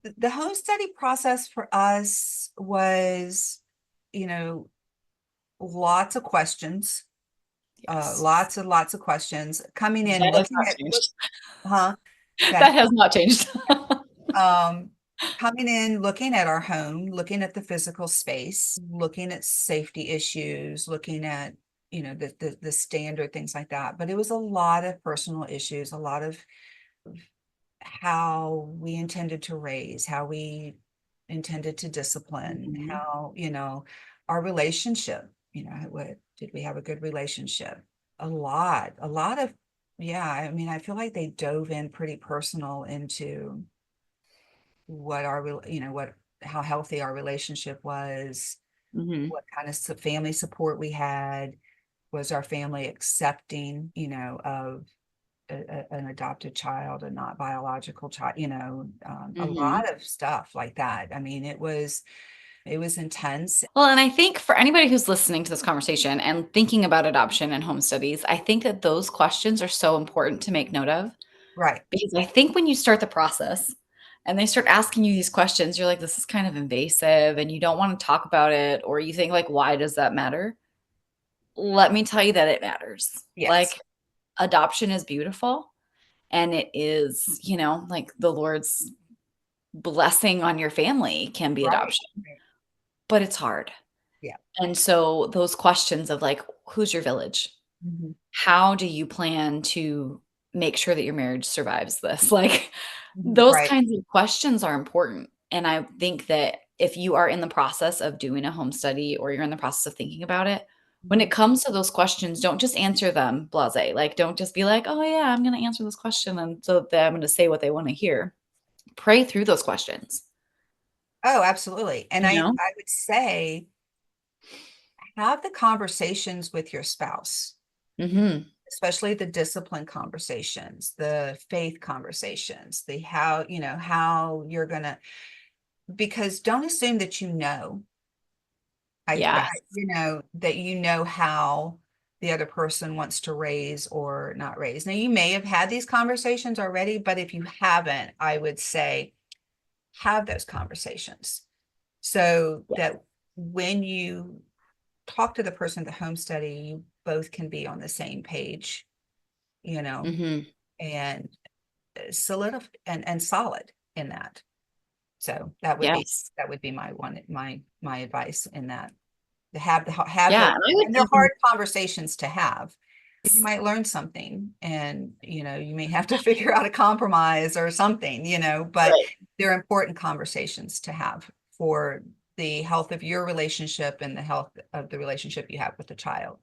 The home study process for us was, you know, lots of questions, Yes. lots of questions coming in, That has looking not at, changed. huh? That Okay. has not changed. Um, Coming in, looking at our home, looking at the physical space, looking at safety issues, looking at, the standard things like that. But it was a lot of personal issues, a lot of how we intended to raise, how we intended to discipline, Mhm. how, our relationship, what did we have a good relationship? A lot of, yeah, I mean, I feel like they dove in pretty personal into what our, what, how healthy our relationship was, Mhm. what kind of family support we had, was our family accepting, of an adopted child, a not biological child, a Mhm. lot of stuff like that. I mean, it was intense. Well, and I think for anybody who's listening to this conversation and thinking about adoption and home studies, I think that those questions are so important to make note of Right. because I think when you start the process and they start asking you these questions, you're like, this is kind of invasive and you don't want to talk about it, or you think, like, why does that matter? Let me tell you that it matters. Yes. Like, adoption is beautiful and it is, like the Lord's blessing on your family can be Right. adoption, Right. but it's hard. Yeah. And so those questions of like, who's your village? Mhm. How do you plan to make sure that your marriage survives this? Like, Mhm. those Right. kinds of questions are important. And I think that if you are in the process of doing a home study or you're in the process of thinking about it, when Mhm. it comes to those questions, don't just answer them blasé. Like, don't just be like, oh, yeah, I'm going to answer this question. And so that I'm going to say what they want to hear. Pray through those questions, Oh, absolutely. And you know? I would say have the conversations with your spouse, Hmm. especially the discipline conversations, the faith conversations, the how, how you're gonna, because don't assume that Yes. that how the other person wants to raise or not raise. Now, you may have had these conversations already, but if you haven't, I would say have those conversations so Yeah. that when you talk to the person at the home study, you both can be on the same page, you know, Hmm. and solid and solid in that. So Yes. that would be my advice in that. To have Yeah. those, And I would and they're even hard conversations to have. You might learn something, and you may have to figure out a compromise or something, but right. they're important conversations to have for the health of your relationship and the health of the relationship you have with the child.